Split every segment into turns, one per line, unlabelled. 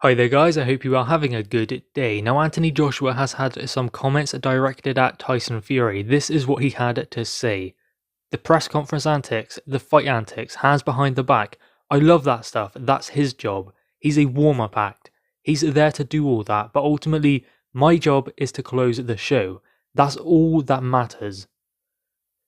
Hi there guys, I hope you are having a good day. Now Anthony Joshua has had some comments directed at Tyson Fury. This is what he had to say. The press conference antics, the fight antics, hands behind the back. I love that stuff, that's his job. He's a warm-up act. He's there to do all that, but ultimately my job is to close the show. That's all that matters.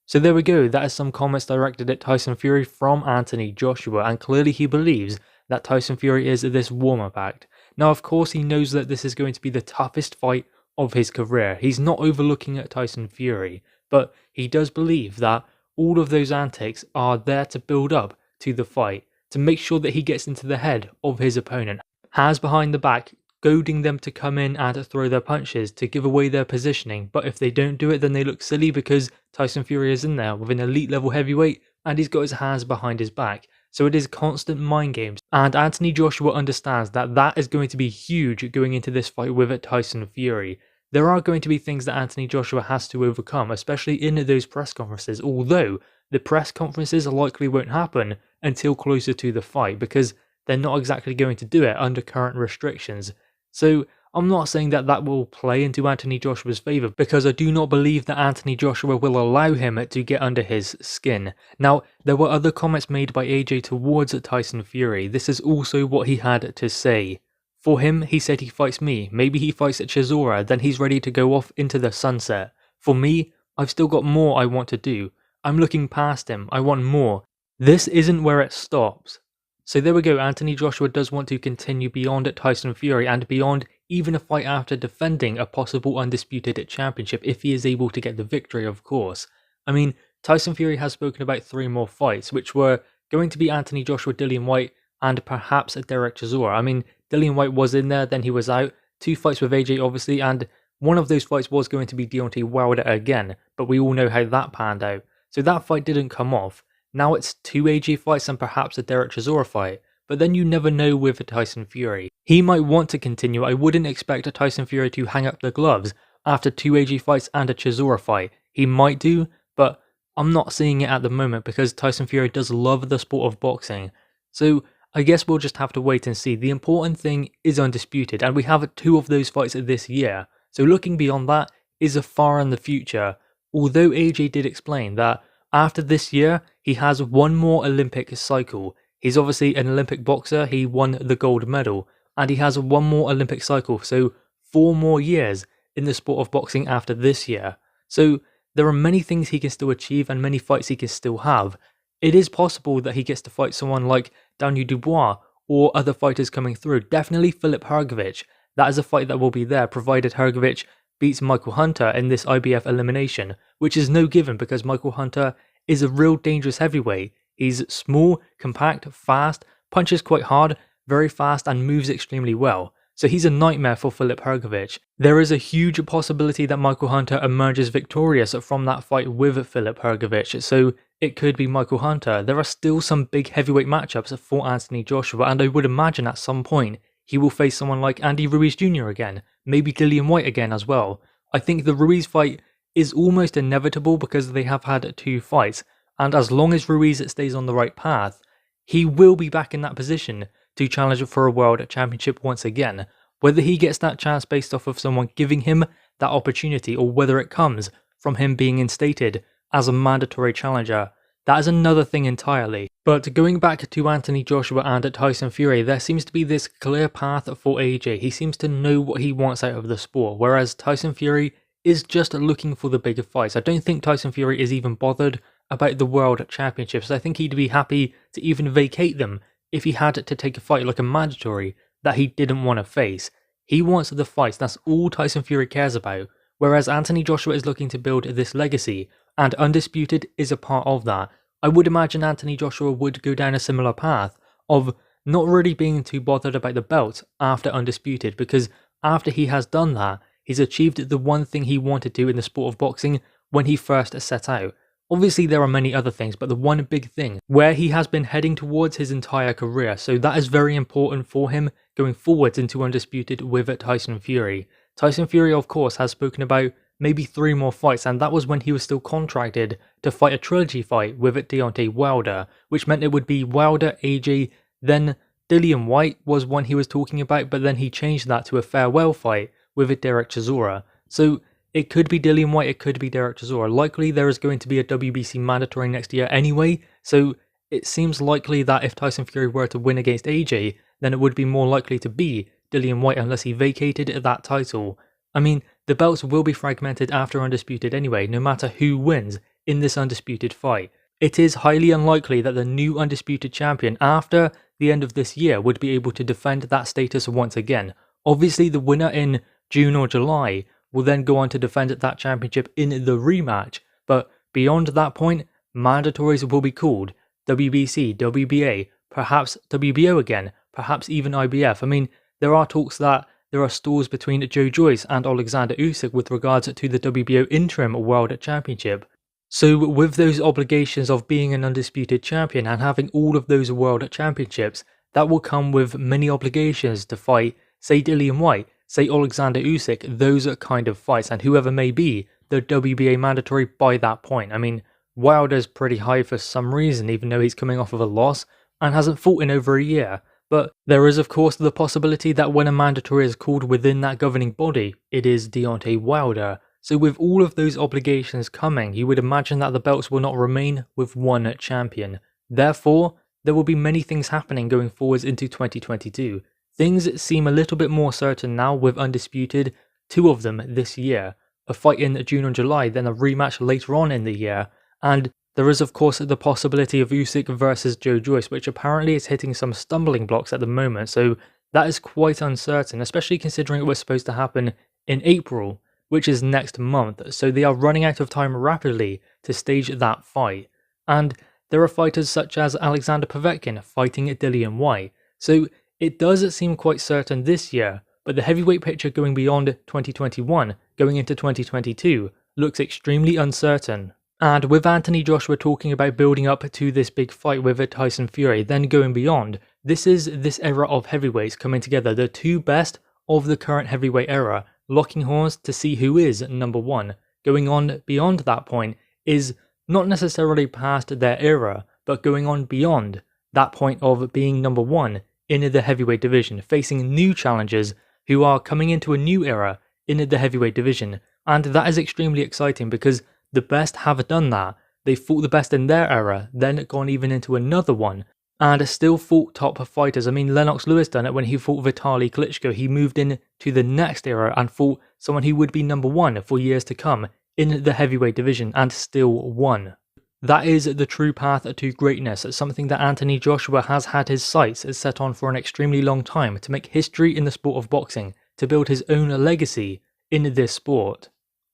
So there we go, that is some comments directed at Tyson Fury from Anthony Joshua, and clearly he believes that Tyson Fury is this warm-up act. Now of course he knows that this is going to be the toughest fight of his career. He's not overlooking at Tyson Fury, but he does believe that all of those antics are there to build up to the fight, to make sure that he gets into the head of his opponent. Hands behind the back, goading them to come in and throw their punches to give away their positioning, but if they don't do it then they look silly because Tyson Fury is in there with an elite level heavyweight and he's got his hands behind his back. So it is constant mind games, and Anthony Joshua understands that that is going to be huge going into this fight with Tyson Fury. There are going to be things that Anthony Joshua has to overcome, especially in those press conferences, although the press conferences likely won't happen until closer to the fight because they're not exactly going to do it under current restrictions. So I'm not saying that that will play into Anthony Joshua's favour because I do not believe that Anthony Joshua will allow him to get under his skin. Now, there were other comments made by AJ towards Tyson Fury. This is also what he had to say. For him, he said he fights me. Maybe he fights at Chisora, then he's ready to go off into the sunset. For me, I've still got more I want to do. I'm looking past him. I want more. This isn't where it stops. So there we go, Anthony Joshua does want to continue beyond Tyson Fury and beyond even a fight after defending a possible undisputed championship if he is able to get the victory, of course. I mean, Tyson Fury has spoken about 3 more fights, which were going to be Anthony Joshua, Dillian Whyte, and perhaps Derek Chisora. I mean, Dillian Whyte was in there, then he was out. 2 fights with AJ, obviously, and one of those fights was going to be Deontay Wilder again, but we all know how that panned out. So that fight didn't come off. Now it's 2 AJ fights and perhaps a Derek Chisora fight, but then you never know with Tyson Fury. He might want to continue. I wouldn't expect Tyson Fury to hang up the gloves after 2 AJ fights and a Chisora fight. He might do, but I'm not seeing it at the moment because Tyson Fury does love the sport of boxing. So I guess we'll just have to wait and see. The important thing is undisputed, and we have 2 of those fights this year. So looking beyond that is far in the future, although AJ did explain that after this year, he has 1 more Olympic cycle. He's obviously an Olympic boxer, he won the gold medal, and he has 1 more Olympic cycle, so 4 more years in the sport of boxing after this year. So there are many things he can still achieve and many fights he can still have. It is possible that he gets to fight someone like Daniel Dubois or other fighters coming through. Definitely Filip Hrgović. That is a fight that will be there, provided Hrgović beats Michael Hunter in this IBF elimination, which is no given because Michael Hunter is a real dangerous heavyweight. He's small, compact, fast, punches quite hard, very fast and moves extremely well. So he's a nightmare for Filip Hrgović. There is a huge possibility that Michael Hunter emerges victorious from that fight with Filip Hrgović, so it could be Michael Hunter. There are still some big heavyweight matchups for Anthony Joshua, and I would imagine at some point he will face someone like Andy Ruiz Jr. again, maybe Dillian Whyte again as well. I think the Ruiz fight is almost inevitable because they have had 2 fights, and as long as Ruiz stays on the right path, he will be back in that position to challenge for a world championship once again. Whether he gets that chance based off of someone giving him that opportunity or whether it comes from him being instated as a mandatory challenger, that is another thing entirely. But going back to Anthony Joshua and Tyson Fury, there seems to be this clear path for AJ. He seems to know what he wants out of the sport, whereas Tyson Fury is just looking for the bigger fights. I don't think Tyson Fury is even bothered about the World Championships. I think he'd be happy to even vacate them if he had to take a fight like a mandatory that he didn't want to face. He wants the fights, that's all Tyson Fury cares about, whereas Anthony Joshua is looking to build this legacy, and Undisputed is a part of that. I would imagine Anthony Joshua would go down a similar path of not really being too bothered about the belt after Undisputed, because after he has done that, he's achieved the one thing he wanted to in the sport of boxing when he first set out. Obviously there are many other things, but the one big thing where he has been heading towards his entire career, so that is very important for him going forwards into Undisputed with Tyson Fury. Tyson Fury of course has spoken about maybe 3 more fights, and that was when he was still contracted to fight a trilogy fight with Deontay Wilder, which meant it would be Wilder, AJ, then Dillian Whyte was one he was talking about, but then he changed that to a farewell fight with Derek Chisora. So it could be Dillian Whyte, it could be Derek Chisora. Likely there is going to be a WBC Mandatory next year anyway, so it seems likely that if Tyson Fury were to win against AJ, then it would be more likely to be Dillian Whyte unless he vacated that title. I mean, the belts will be fragmented after Undisputed anyway, no matter who wins in this Undisputed fight. It is highly unlikely that the new Undisputed Champion after the end of this year would be able to defend that status once again. Obviously, the winner in June or July will then go on to defend that championship in the rematch, but beyond that point, mandatories will be called WBC, WBA, perhaps WBO again, perhaps even IBF. I mean, there are talks that there are stalls between Joe Joyce and Alexander Usyk with regards to the WBO Interim World Championship. So with those obligations of being an undisputed champion and having all of those world championships, that will come with many obligations to fight, say Dillian Whyte, say Alexander Usyk, those kind of fights, and whoever may be the WBA mandatory by that point. I mean, Wilder's pretty high for some reason, even though he's coming off of a loss and hasn't fought in over a year. But there is of course the possibility that when a mandatory is called within that governing body, it is Deontay Wilder. So with all of those obligations coming, you would imagine that the belts will not remain with one champion. Therefore, there will be many things happening going forwards into 2022. Things seem a little bit more certain now with Undisputed, 2 of them this year. A fight in June and July, then a rematch later on in the year. And there is of course the possibility of Usyk versus Joe Joyce, which apparently is hitting some stumbling blocks at the moment. So that is quite uncertain, especially considering it was supposed to happen in April, which is next month, so they are running out of time rapidly to stage that fight. And there are fighters such as Alexander Povetkin fighting Dillian Whyte, so it does seem quite certain this year, but the heavyweight picture going beyond 2021, going into 2022, looks extremely uncertain. And with Anthony Joshua talking about building up to this big fight with Tyson Fury, then going beyond, this is this era of heavyweights coming together, the 2 best of the current heavyweight era, locking horns to see who is number 1. Going on beyond that point is not necessarily past their era, but going on beyond that point of being number 1 in the heavyweight division, facing new challengers who are coming into a new era in the heavyweight division. And that is extremely exciting because the best have done that. They fought the best in their era, then gone even into another one, and still fought top fighters. I mean, Lennox Lewis done it when he fought Vitaly Klitschko. He moved in to the next era and fought someone who would be number 1 for years to come in the heavyweight division and still won. That is the true path to greatness, something that Anthony Joshua has had his sights set on for an extremely long time, to make history in the sport of boxing, to build his own legacy in this sport.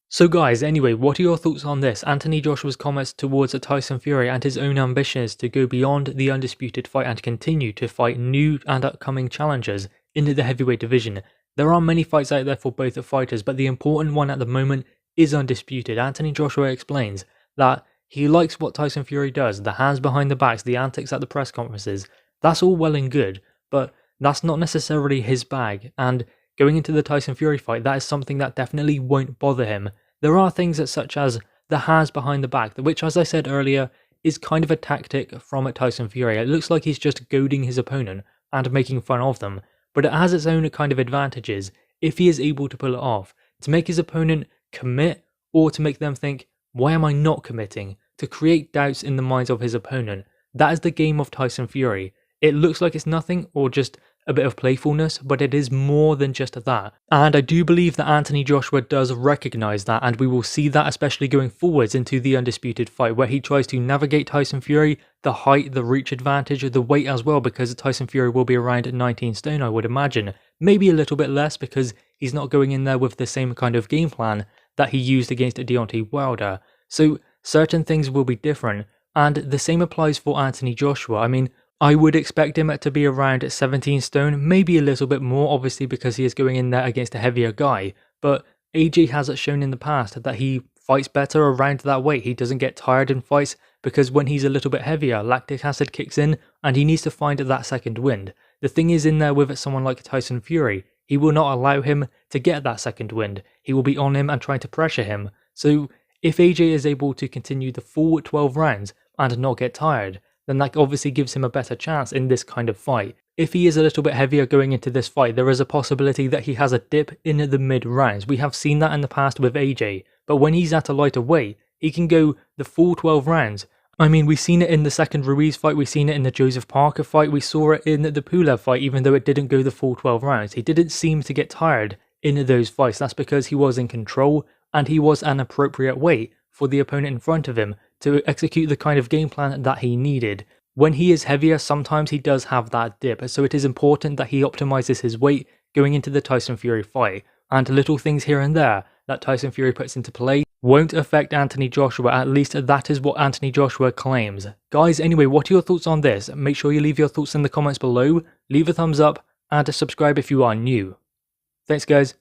So guys, anyway, what are your thoughts on this? Anthony Joshua's comments towards Tyson Fury and his own ambitions to go beyond the undisputed fight and continue to fight new and upcoming challengers in the heavyweight division. There are many fights out there for both fighters, but the important one at the moment is undisputed. Anthony Joshua explains that he likes what Tyson Fury does, the hands behind the backs, the antics at the press conferences. That's all well and good, but that's not necessarily his bag, and going into the Tyson Fury fight, that is something that definitely won't bother him. There are things such as the hands behind the back, which, as I said earlier, is kind of a tactic from Tyson Fury. It looks like he's just goading his opponent and making fun of them, but it has its own kind of advantages if he is able to pull it off, to make his opponent commit or to make them think, why am I not committing? To create doubts in the minds of his opponent. That is the game of Tyson Fury. It looks like it's nothing or just a bit of playfulness, but it is more than just that. And I do believe that Anthony Joshua does recognise that, and we will see that especially going forwards into the undisputed fight, where he tries to navigate Tyson Fury, the height, the reach advantage, the weight as well, because Tyson Fury will be around 19 stone, I would imagine. Maybe a little bit less because he's not going in there with the same kind of game plan that he used against Deontay Wilder. So certain things will be different, and the same applies for Anthony Joshua. I mean, I would expect him to be around 17 stone, maybe a little bit more, obviously because he is going in there against a heavier guy, but AJ has shown in the past that he fights better around that weight. He doesn't get tired in fights because when he's a little bit heavier, lactic acid kicks in and he needs to find that second wind. The thing is, in there with someone like Tyson Fury, he will not allow him to get that second wind. He will be on him and trying to pressure him. So if AJ is able to continue the full 12 rounds and not get tired, then that obviously gives him a better chance in this kind of fight. if he is a little bit heavier going into this fight, there is a possibility that he has a dip in the mid rounds. We have seen that in the past with AJ, but when he's at a lighter weight, he can go the full 12 rounds. I mean, we've seen it in the second Ruiz fight, we've seen it in the Joseph Parker fight, we saw it in the Pulev fight, even though it didn't go the full 12 rounds. He didn't seem to get tired in those fights. That's because he was in control and he was an appropriate weight for the opponent in front of him to execute the kind of game plan that he needed. When he is heavier, sometimes he does have that dip, so it is important that he optimizes his weight going into the Tyson Fury fight, and little things here and there that Tyson Fury puts into play won't affect Anthony Joshua. At least that is what Anthony Joshua claims. Guys, anyway, what are your thoughts on this? Make sure you leave your thoughts in the comments below, leave a thumbs up, and subscribe if you are new. Thanks guys.